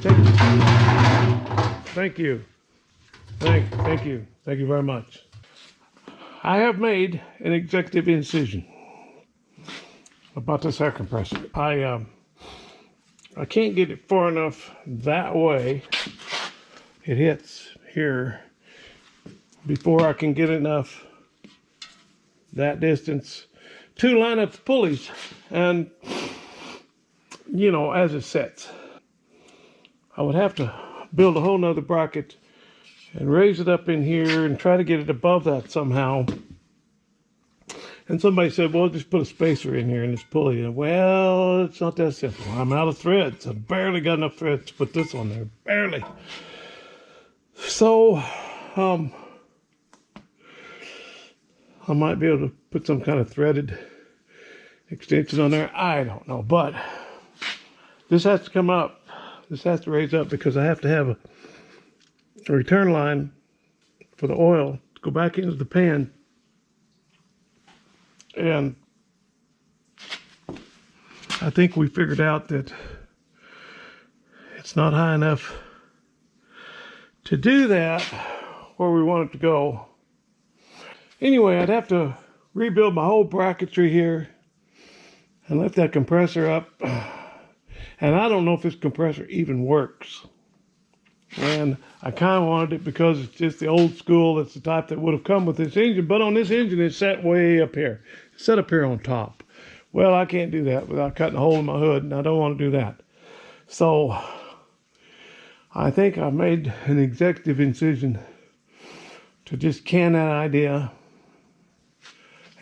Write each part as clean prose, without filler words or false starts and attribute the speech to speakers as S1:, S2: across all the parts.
S1: Thank you. Thank you. Thank you very much. I have made an executive decision about this air compressor. I can't get it far enough that way. It hits here before I can get enough that distance to line up the pulleys, and you know, as it sets, I would have to build a whole nother bracket and raise it up in here and try to get it above that somehow. And somebody said, well, just put a spacer in here in this pulley. And well, it's not that simple. I'm out of threads. I barely got enough threads to put this on there. Barely. So, I might be able to put some kind of threaded extension on there. I don't know. But this has to come up. This has to raise up because I have to have a return line for the oil to go back into the pan. And I think we figured out that it's not high enough to do that where we want it to go. Anyway, I'd have to rebuild my whole bracketry here and lift that compressor up. And I don't know if this compressor even works. And I kind of wanted it because it's just the old school. It's the type that would have come with this engine. But on this engine, it's set way up here. It's set up here on top. Well, I can't do that without cutting a hole in my hood, and I don't want to do that. So I think I made an executive decision to just can that idea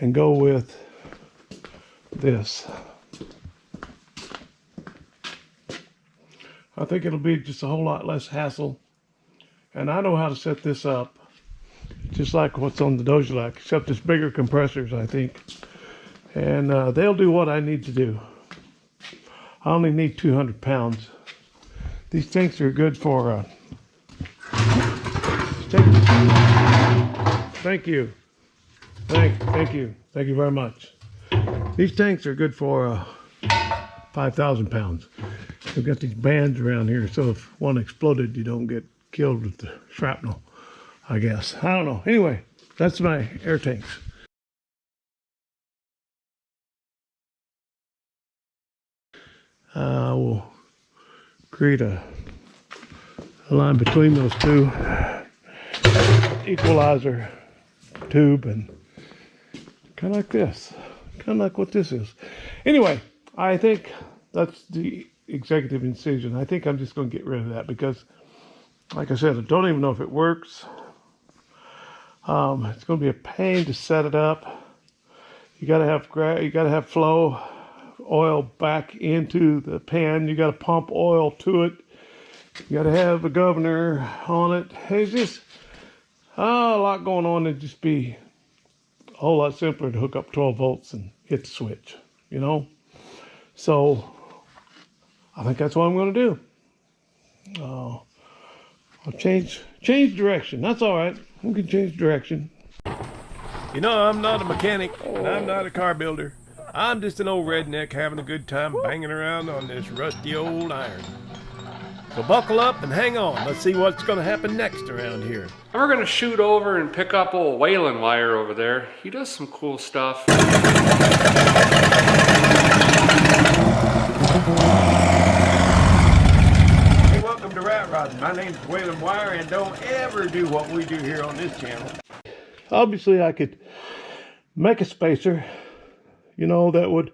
S1: and go with this. I think it'll be just a whole lot less hassle. And I know how to set this up, just like what's on the Dojelac, except it's bigger compressors, I think. And they'll do what I need to do. I only need 200 pounds. These tanks are good for... Thank you. Thank you. Thank you very much. These tanks are good for 5,000 pounds. They've got these bands around here, so if one exploded, you don't get killed with the shrapnel, I guess. I don't know. Anyway, that's my air tanks. We'll create a line between those two, equalizer tube, and kind of like this, kind of like what this is. Anyway, I think that's the executive decision. I think I'm just going to get rid of that because, like I said, I don't even know if it works. It's going to be a pain to set it up. You got to have flow oil back into the pan. You got to pump oil to it. You got to have a governor on it. It's just a lot going on. It'd just be a whole lot simpler to hook up 12 volts and hit the switch, you know? So I think that's what I'm going to do. I'll change direction. That's all right. We can change direction.
S2: You know, I'm not a mechanic, and I'm not a car builder. I'm just an old redneck having a good time banging around on this rusty old iron. So buckle up and hang on. Let's see what's going to happen next around here.
S3: And we're going to shoot over and pick up old Waylon wire over there. He does some cool stuff.
S4: Hey, welcome to Rat Rodding. My name's Waylon Wire, and don't ever do what we do here on this channel.
S1: Obviously, I could make a spacer, you know, that would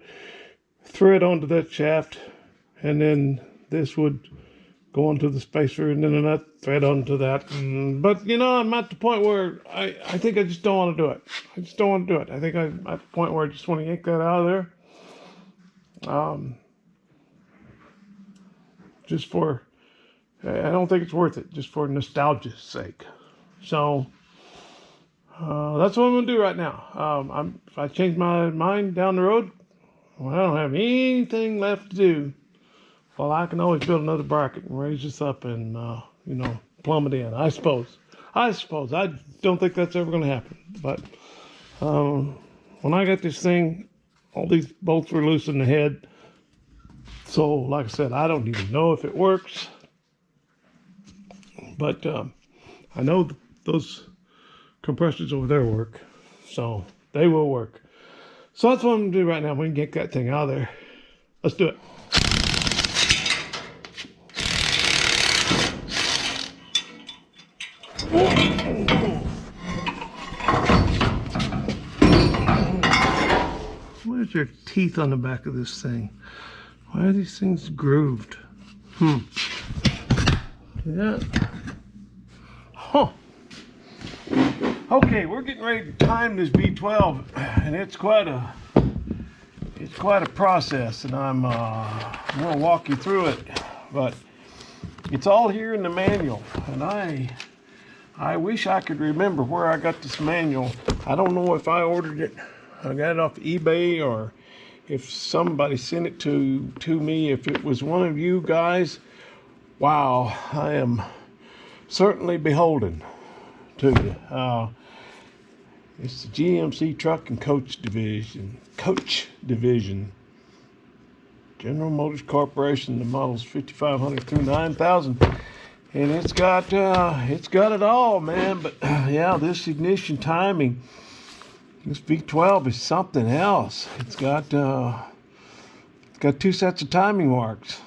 S1: thread onto that shaft, and then this would go onto the spacer, and then another thread onto that. But, you know, I'm at the point where I think I just don't want to do it. I just don't want to do it. I think I'm at the point where I just want to yank that out of there. Just for, I don't think it's worth it, just for nostalgia's sake. So, that's what I'm going to do right now. If I change my mind down the road, well, I don't have anything left to do. Well, I can always build another bracket and raise this up and, you know, plumb it in. I suppose. I don't think that's ever going to happen. But when I got this thing, all these bolts were loose in the head. So, like I said, I don't even know if it works. But I know those compressors over there work, so they will work. So that's what I'm gonna do right now. We can get that thing out of there. Let's do it. Where's your teeth on the back of this thing? Why are these things grooved? Yeah. Huh. Okay, we're getting ready to time this V12, and it's quite a process, and I'm gonna walk you through it. But it's all here in the manual, and I wish I could remember where I got this manual. I don't know if I ordered it. I got it off eBay, or if somebody sent it to me. If it was one of you guys, wow, I am certainly beholden to you. It's the GMC Truck and Coach Division. General Motors Corporation. The model's 5500 through 9000. And it's got it all, man. But yeah, this ignition timing, this V12 is something else. It's got 2 sets of timing marks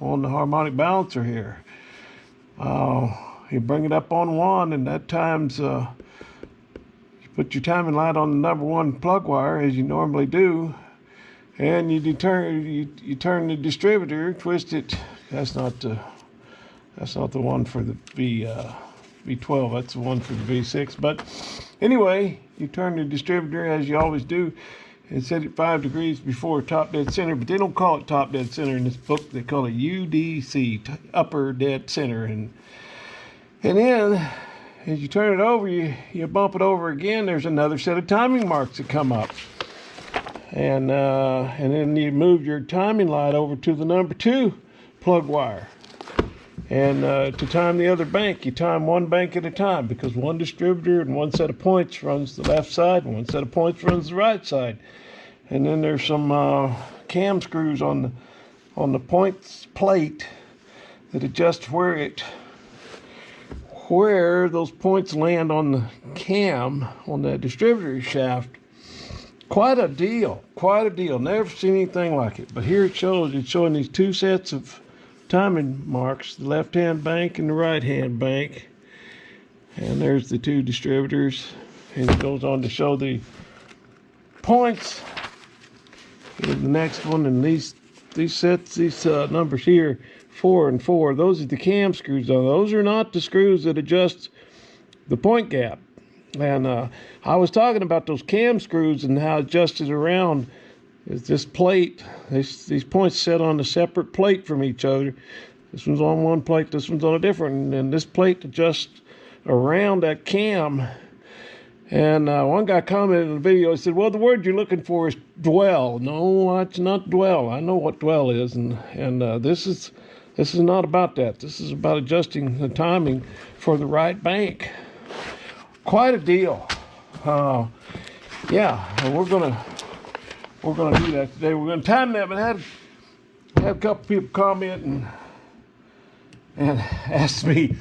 S1: on the harmonic balancer here. You bring it up on one, and that times you put your timing light on the number 1 plug wire, as you normally do, and you turn the distributor, twist it. That's not the one for the V12. That's the one for the V6. But anyway, you turn the distributor as you always do, and set it 5 degrees before top dead center. But they don't call it top dead center in this book. They call it UDC, upper dead center. And then as you turn it over, you bump it over again. There's another set of timing marks that come up. And then you move your timing light over to the number 2 plug wire. And to time the other bank, you time one bank at a time, because one distributor and one set of points runs the left side, and one set of points runs the right side. And then there's some cam screws on the points plate that adjust where those points land on the cam, on the distributor shaft. Quite a deal. Never seen anything like it. But here it's showing these 2 sets of timing marks, the left-hand bank and the right-hand bank. And there's the 2 distributors. And it goes on to show the points in the next one. And these sets, these numbers here, 4 and 4, those are the cam screws on. Those are not the screws that adjust the point gap. And I was talking about those cam screws and how adjusted around is this plate. These points set on a separate plate from each other. This one's on one plate, this one's on a different, and this plate adjusts around that cam. And one guy commented in the video, he said, well, the word you're looking for is dwell. No, it's not dwell. I know what dwell is, and this is not about that. This is about adjusting the timing for the right bank. Quite a deal. Yeah, we're gonna do that today. We're gonna time that. But I had a couple people comment and ask me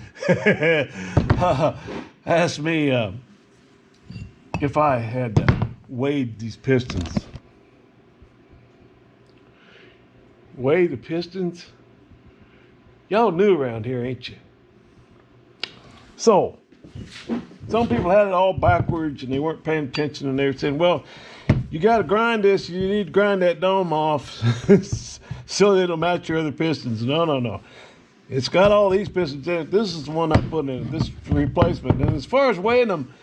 S1: if I had weighed these pistons. Weigh the pistons? Y'all new around here, ain't you? So, some people had it all backwards and they weren't paying attention, and they were saying, well, you got to grind this, you need to grind that dome off so that it'll match your other pistons. No. It's got all these pistons in it. This is the one I put in, this replacement. And as far as weighing them,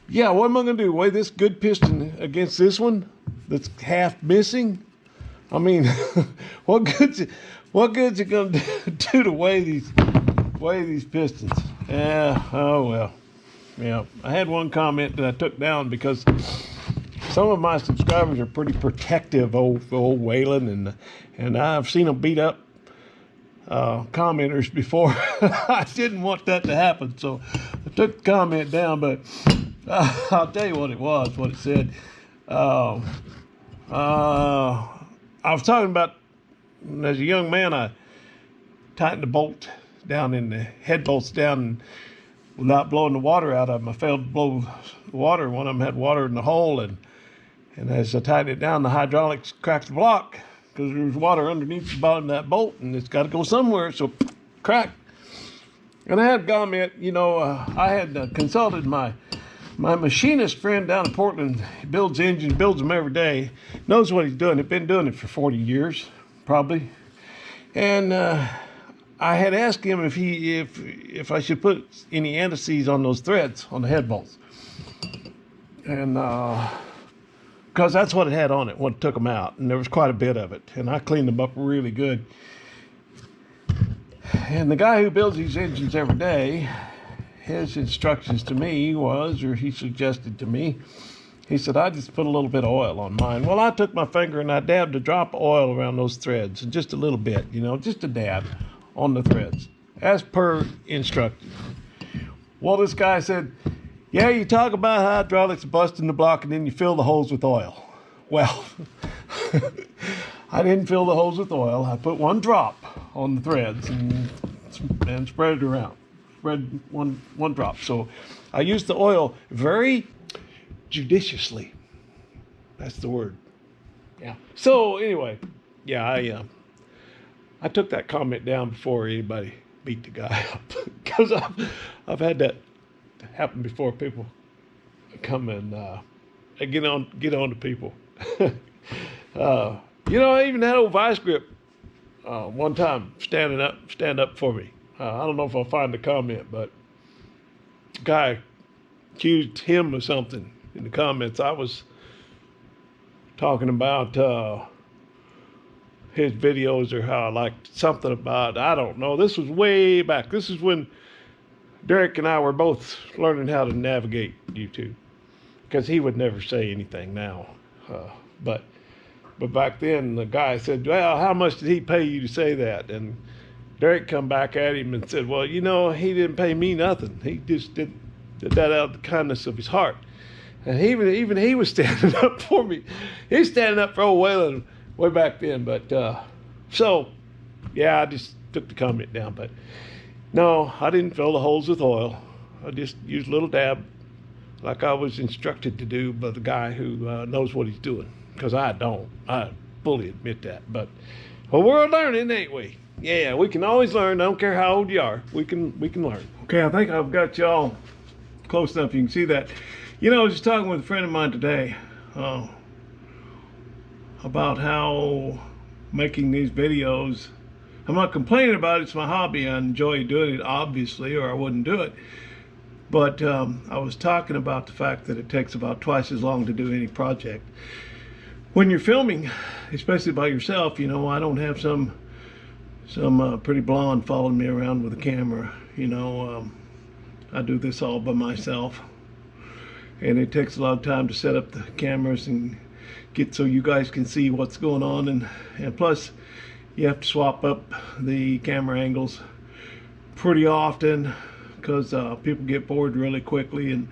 S1: yeah, what am I going to do? Weigh this good piston against this one that's half missing? I mean, what good's it going to do to weigh these pistons? Yeah, oh well. Yeah, I had one comment that I took down because some of my subscribers are pretty protective of old Waylon, and I've seen them beat up commenters before. I didn't want that to happen, so I took the comment down. But I'll tell you what it said. I was talking about, as a young man, I tightened a bolt down in the head bolts down without blowing the water out of them. I failed to blow the water. One of them had water in the hole, and as I tightened it down, the hydraulics cracked the block because there was water underneath the bottom of that bolt, and it's got to go somewhere, so crack. And I had comment, I had consulted my machinist friend down in Portland. He builds engines, builds them every day, knows what he's doing. He's been doing it for 40 years, probably. And I had asked him if I should put any anti-seize on those threads on the head bolts, and because that's what it had on it when it took them out, and there was quite a bit of it, and I cleaned them up really good. And the guy who builds these engines every day, his instructions to me was, or he suggested to me, he said, I just put a little bit of oil on mine. Well, I took my finger and I dabbed a drop of oil around those threads, and just a little bit, just a dab on the threads, as per instructed. Well, this guy said, yeah, you talk about hydraulics busting the block and then you fill the holes with oil. Well, I didn't fill the holes with oil. I put one drop on the threads and spread it around. Spread one drop. So I used the oil very judiciously. That's the word. Yeah. So anyway, yeah, I took that comment down before anybody beat the guy up, because I've had that happen before. People come and get on to people. I even had old vice grip one time stand up for me. I don't know if I'll find the comment, but the guy accused him of something in the comments. I was talking about his videos, or how I liked something about, I don't know. This was way back. This is when Derek and I were both learning how to navigate YouTube, because he would never say anything now. But back then, the guy said, well, how much did he pay you to say that? And Derek come back at him and said, well, he didn't pay me nothing. He just did that out of the kindness of his heart. And even he was standing up for me. He's standing up for old Waylon way back then. But so, yeah, I just took the comment down. But no, I didn't fill the holes with oil. I just used a little dab, like I was instructed to do by the guy who knows what he's doing. Because I don't. I fully admit that. But we're learning, ain't we? Yeah, we can always learn. I don't care how old you are. We can learn. Okay, I think I've got y'all close enough you can see that. I was just talking with a friend of mine today about how making these videos, I'm not complaining about it. It's my hobby. I enjoy doing it, obviously, or I wouldn't do it. But I was talking about the fact that it takes about twice as long to do any project. When you're filming, especially by yourself, I don't have some pretty blonde following me around with a camera. I do this all by myself, and it takes a lot of time to set up the cameras and get so you guys can see what's going on, and plus you have to swap up the camera angles pretty often, because people get bored really quickly, and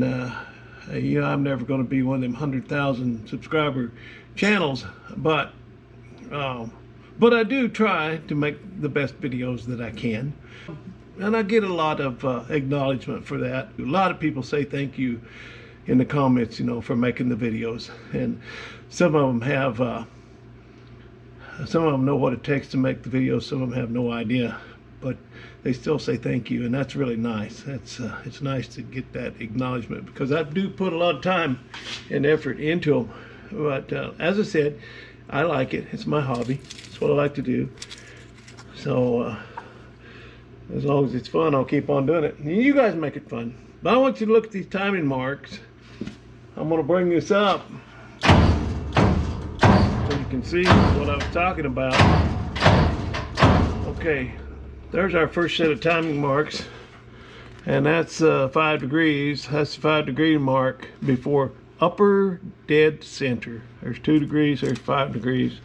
S1: I'm never going to be one of them 100,000 subscriber channels, but I do try to make the best videos that I can, and I get a lot of acknowledgement for that. A lot of people say thank you in the comments, for making the videos, and some of them have some of them know what it takes to make the videos. Some of them have no idea, but they still say thank you, and that's really nice. It's nice to get that acknowledgement, because I do put a lot of time and effort into them. But as I said, I like it. It's my hobby. It's what I like to do. So as long as it's fun, I'll keep on doing it. And you guys make it fun. But I want you to look at these timing marks. I'm going to bring this up so you can see what I was talking about. Okay, there's our first set of timing marks, and that's 5 degrees. That's the 5 degree mark before upper dead center. There's 2 degrees, there's 5 degrees.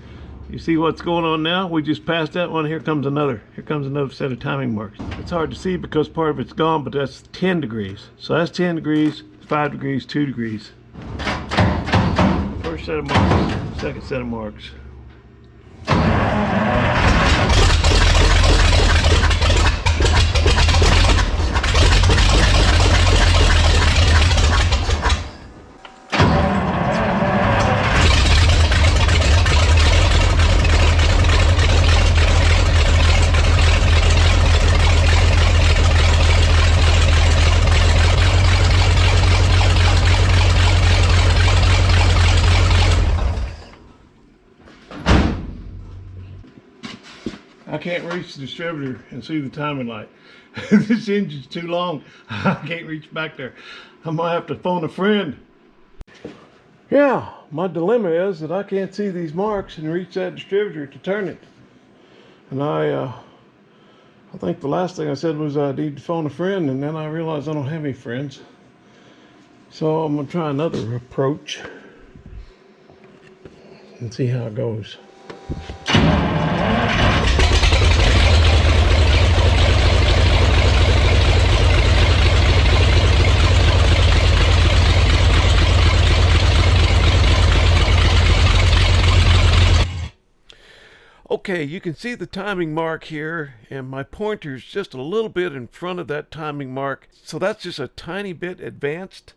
S1: You see what's going on now? We just passed that one. Here comes another set of timing marks. It's hard to see because part of it's gone, but that's 10 degrees. So that's 10 degrees, 5 degrees, 2 degrees. First set of marks, second set of marks. I can't reach the distributor and see the timing light. This engine's too long. I can't reach back there. I might have to phone a friend. Yeah, my dilemma is that I can't see these marks and reach that distributor to turn it. And I think the last thing I said was I need to phone a friend, and then I realized I don't have any friends. So I'm gonna try another approach and see how it goes.
S2: Okay, you can see the timing mark here, and my pointer's just a little bit in front of that timing mark. So that's just a tiny bit advanced,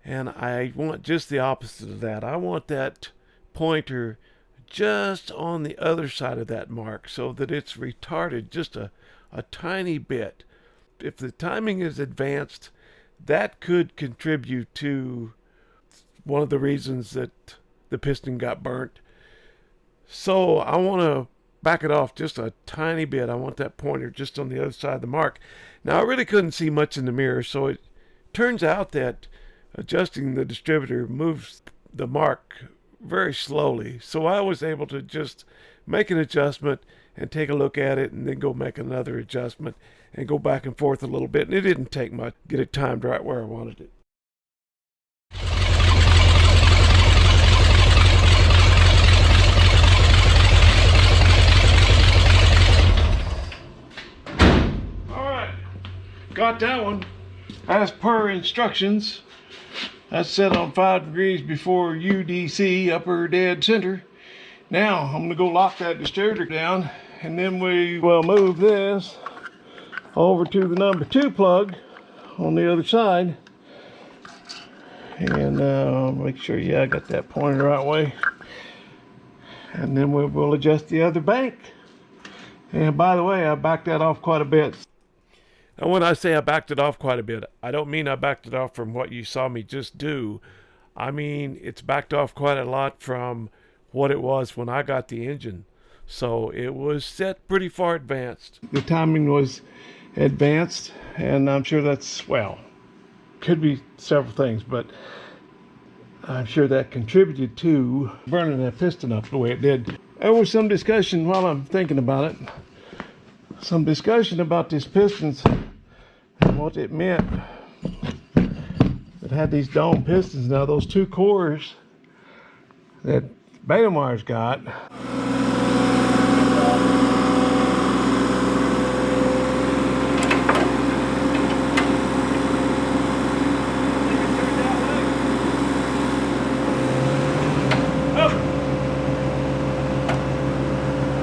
S2: and I want just the opposite of that. I want that pointer just on the other side of that mark so that it's retarded just a tiny bit. If the timing is advanced, that could contribute to one of the reasons that the piston got burnt. So I want to back it off just a tiny bit. I want that pointer just on the other side of the mark. Now I really couldn't see much in the mirror, so it turns out that adjusting the distributor moves the mark very slowly. So I was able to just make an adjustment and take a look at it and then go make another adjustment and go back and forth a little bit. And it didn't take much to get it timed right where I wanted it.
S1: Got that one. As per instructions, that's set on 5 degrees before UDC, upper dead center. Now I'm gonna go lock that distributor down, and then we will move this over to the number 2 plug on the other side. And make sure, yeah, I got that pointed the right way. And then we'll adjust the other bank. And by the way, I backed that off quite a bit.
S2: And when I say I backed it off quite a bit, I don't mean I backed it off from what you saw me just do. I mean, it's backed off quite a lot from what it was when I got the engine. So it was set pretty far advanced.
S1: The timing was advanced, and I'm sure that's, well, could be several things, but I'm sure that contributed to burning that piston up the way it did. There was some discussion while I'm thinking about it. Some discussion about these pistons and what it meant. It had these dome pistons. Now those 2 cores that Betamar's got,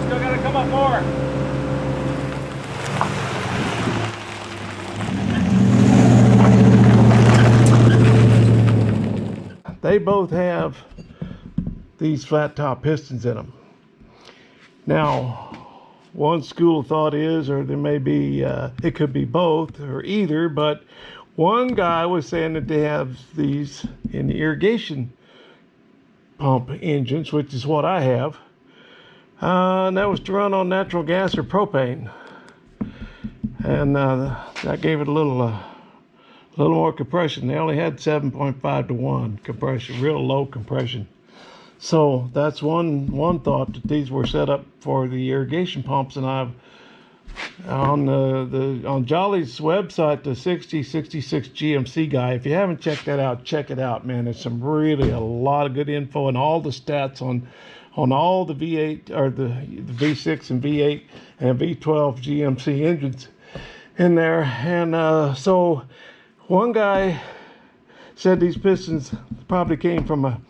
S2: Still gotta come up more.
S1: they both have these flat top pistons in them. Now, one school of thought is, or there may be, it could be both or either, but one guy was saying that they have these in the irrigation pump engines, which is what I have. And that was to run on natural gas or propane. And that gave it a little more compression. They only had 7.5 to 1 compression, real low compression. So that's one thought, that these were set up for the irrigation pumps. And I've on Jolly's website, the 6066 GMC guy, if you haven't checked that out, check it out, man. There's some really a lot of good info and all the stats on all the V8 or the V6 and V8 and V12 GMC engines in there. And so one guy said these pistons probably came from a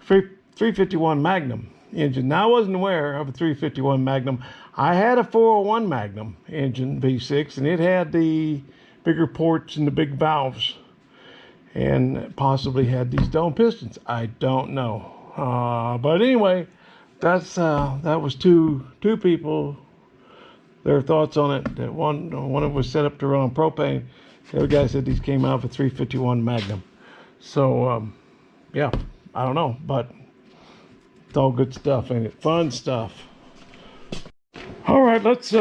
S1: 351 Magnum engine. Now, I wasn't aware of a 351 Magnum. I had a 401 Magnum engine, V6, and it had the bigger ports and the big valves, and possibly had these dome pistons. I don't know. But anyway, that was two people, their thoughts on it. That one of it was set up to run on propane. The other guy said these came out of a 351 Magnum. So, yeah, I don't know, but it's all good stuff, ain't it? Fun stuff. All right, let's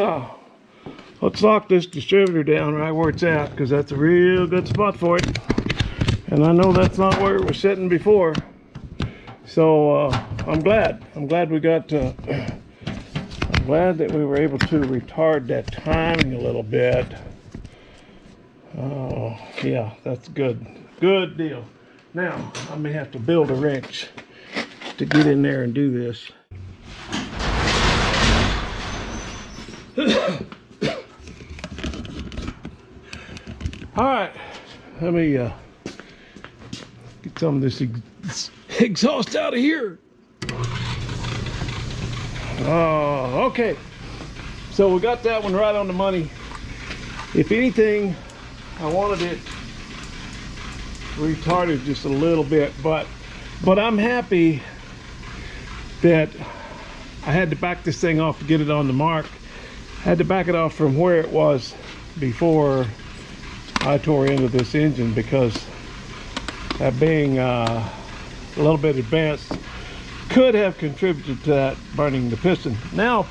S1: lock this distributor down right where it's at, because that's a real good spot for it. And I know that's not where it was sitting before. So I'm glad we got. I'm glad that we were able to retard that timing a little bit. Oh yeah, that's good. Good deal. Now I may have to build a wrench to get in there and do this. All right, let me get some of this exhaust out of here. Oh, okay. So we got that one right on the money. If anything, I wanted it retarded just a little bit, but I'm happy that I had to back this thing off to get it on the mark. I had to back it off from where it was before I tore into this engine, because that being a little bit advanced could have contributed to that burning the piston. Now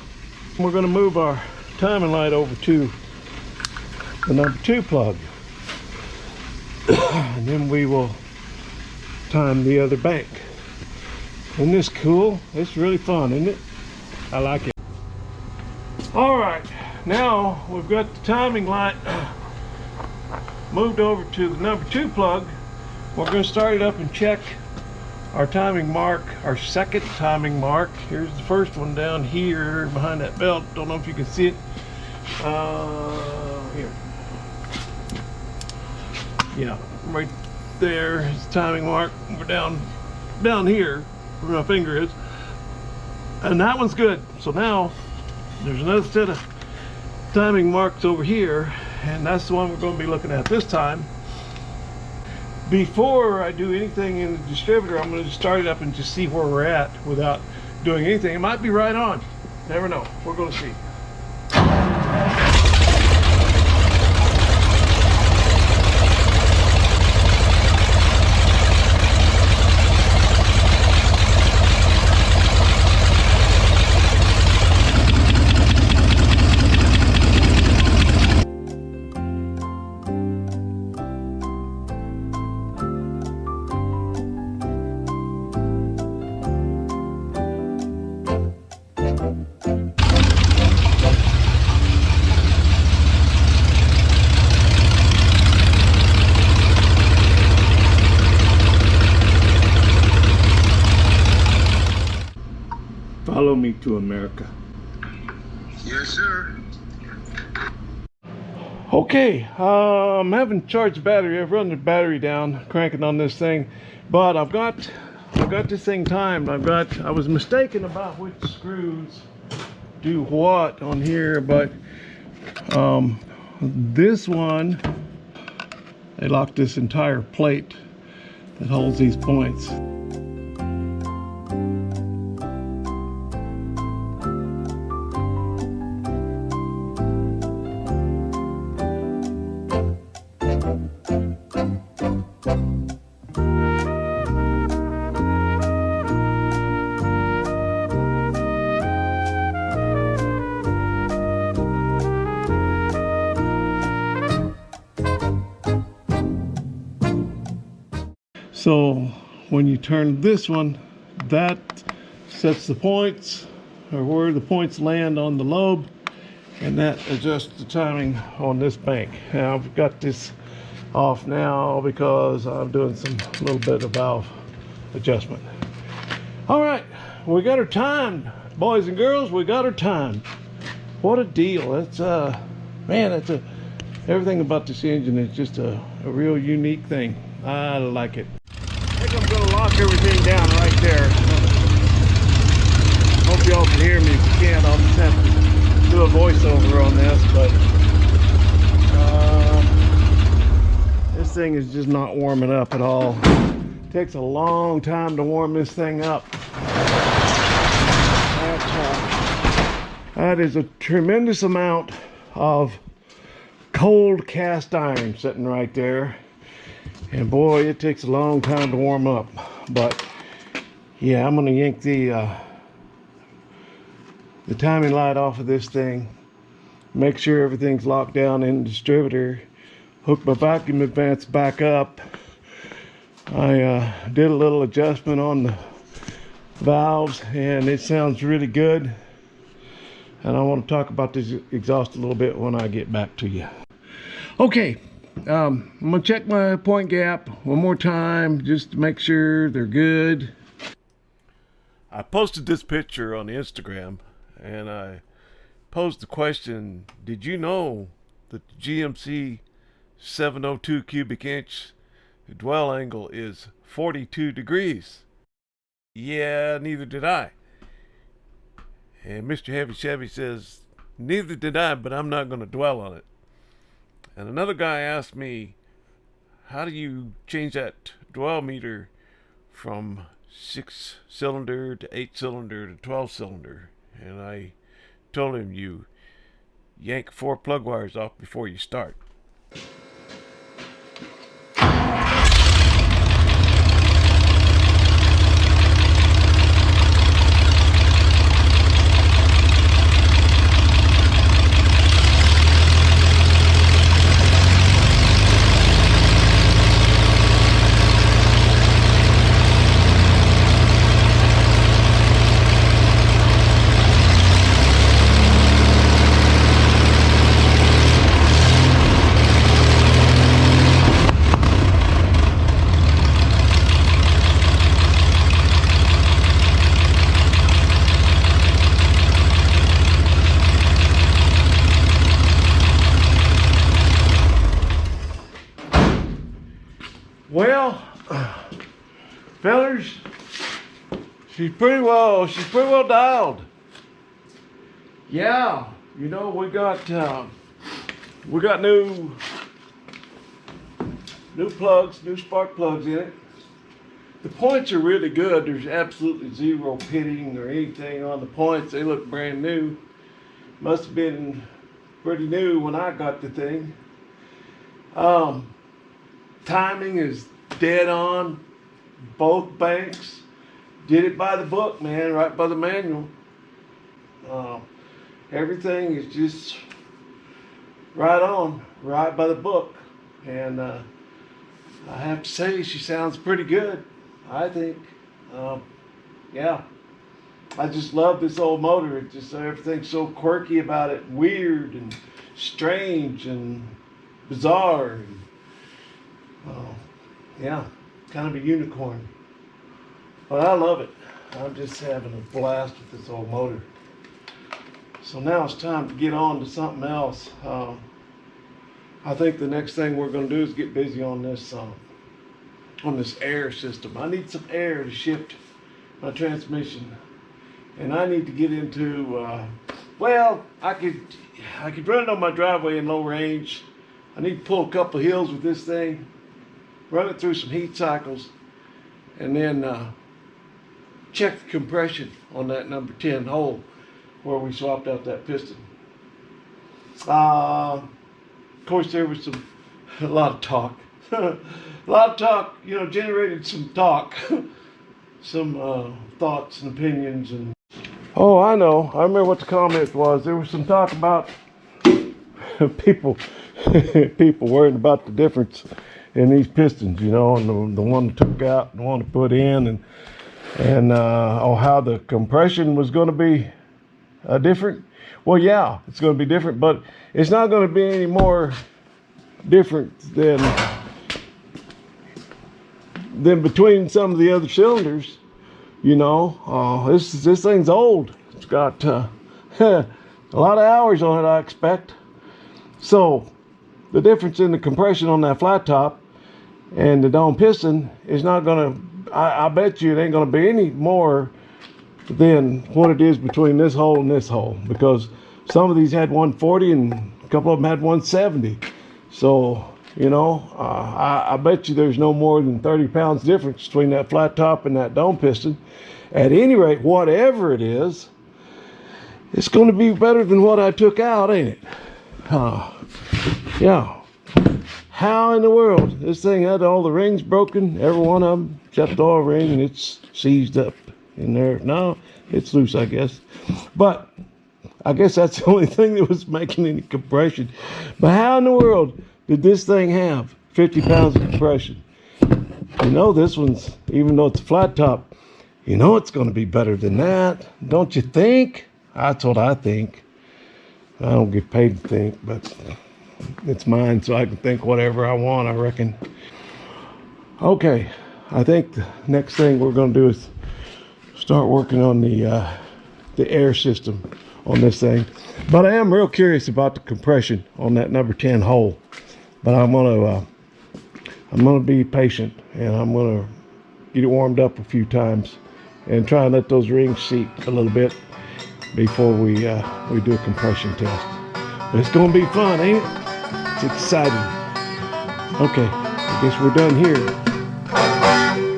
S1: we're going to move our timing light over to the number 2 plug, and then we will time the other bank. Isn't this cool? It's really fun, isn't it? I like it. All right, now we've got the timing light moved over to the number 2 plug. We're going to start it up and check our timing mark, our second timing mark. Here's the first one down here behind that belt. Don't know if you can see it. Here. Yeah, right there is the timing mark. We're down here where my finger is. And that one's good. So now there's another set of timing marks over here, and that's the one we're going to be looking at this time. Before I do anything in the distributor, I'm going to start it up and just see where we're at without doing anything. It might be right on. Never know. We're going to see. Follow me to America.
S5: Yes, sir.
S1: Okay, I'm having to charge the battery. I've run the battery down, cranking on this thing, but I've got this thing timed. I was mistaken about which screws do what on here, but this one, they lock this entire plate that holds these points. So when you turn this one, that sets the points, or where the points land on the lobe, and that adjusts the timing on this bank. Now I've got this off now because I'm doing some little bit of valve adjustment. All right, we got her timed, boys and girls. We got her timed. What a deal! It's man, everything about this engine is just a real unique thing. I like it. I think I'm going to lock everything down right there. Hope y'all can hear me. If you can't, I'll just have to do a voiceover on this, but this thing is just not warming up at all. It takes a long time to warm this thing up. That is a tremendous amount of cold cast iron sitting right there. And boy, it takes a long time to warm up. But yeah, I'm gonna yank the the timing light off of this thing, make sure everything's locked down in the distributor, hook my vacuum advance back up. I did a little adjustment on the valves and it sounds really good. And I want to talk about this exhaust a little bit when I get back to you. Okay, I'm gonna check my point gap one more time just to make sure they're good.
S2: I posted this picture on the Instagram and I posed the question, did you know that the GMC 702 cubic inch dwell angle is 42 degrees? Yeah, neither did I. And Mr. Heavy Chevy says, neither did I, but I'm not going to dwell on it. And another guy asked me, how do you change that dwell meter from 6-cylinder to 8-cylinder to 12-cylinder? And I told him, you yank 4 plug wires off before you start.
S1: Well, fellers, she's pretty well dialed. Yeah, you know, we got new plugs, new spark plugs in it. The points are really good. There's absolutely zero pitting or anything on the points. They look brand new. Must have been pretty new when I got the thing. Timing is dead on. Both banks did it by the book, man, right by the manual. Everything is just right on, right by the book. And I have to say, she sounds pretty good, I think. Yeah, I just love this old motor. It just, everything's so quirky about it, weird and strange and bizarre. And, yeah, kind of a unicorn. But I love it. I'm just having a blast with this old motor. So now it's time to get on to something else. I think the next thing we're going to do is get busy on this air system. I need some air to shift my transmission, and I need to get into. Well, I could run it on my driveway in low range. I need to pull a couple of hills with this thing, run it through some heat cycles, and then check the compression on that number 10 hole where we swapped out that piston. Of course, there was a lot of talk. A lot of talk, you know, generated some talk, some thoughts and opinions. And oh, I know. I remember what the comment was. There was some talk about people worrying about the difference in these pistons, you know, and the one that took out and the one to put in, and how the compression was going to be different. Well, yeah, it's going to be different, but it's not going to be any more different than between some of the other cylinders, you know. This thing's old. It's got a lot of hours on it, I expect. So the difference in the compression on that flat top and the dome piston is not gonna, I bet you it ain't gonna be any more than what it is between this hole and this hole, because some of these had 140 and a couple of them had 170. So, you know, I bet you there's no more than 30 pounds difference between that flat top and that dome piston. At any rate, whatever it is, it's going to be better than what I took out, ain't it? Yeah. How in the world? This thing had all the rings broken, every one of them, except the oil ring, and it's seized up in there. Now it's loose, I guess. But I guess that's the only thing that was making any compression. But how in the world did this thing have 50 pounds of compression? You know, this one's, even though it's a flat top, you know it's going to be better than that. Don't you think? That's what I think. I don't get paid to think, but it's mine, so I can think whatever I want, I reckon. Okay, I think the next thing we're going to do is start working on the air system on this thing. But I am real curious about the compression on that number 10 hole. But I'm gonna be patient, and I'm gonna get it warmed up a few times and try and let those rings seat a little bit before we do a compression test. But it's gonna be fun, ain't it? It's exciting. Okay, I guess we're done here.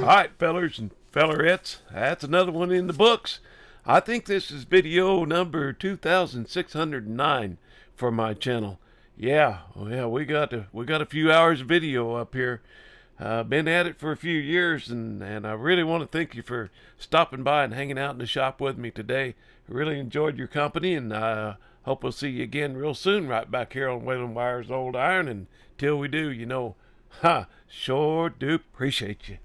S2: All right, fellers and fellerettes, that's another one in the books. I think this is video number 2609 for my channel. Yeah, we got a few hours of video up here. Been at it for a few years, and I really want to thank you for stopping by and hanging out in the shop with me today. Really enjoyed your company, and I hope we'll see you again real soon right back here on Whalen Wire's Old Iron. And till we do, you know, sure do appreciate you.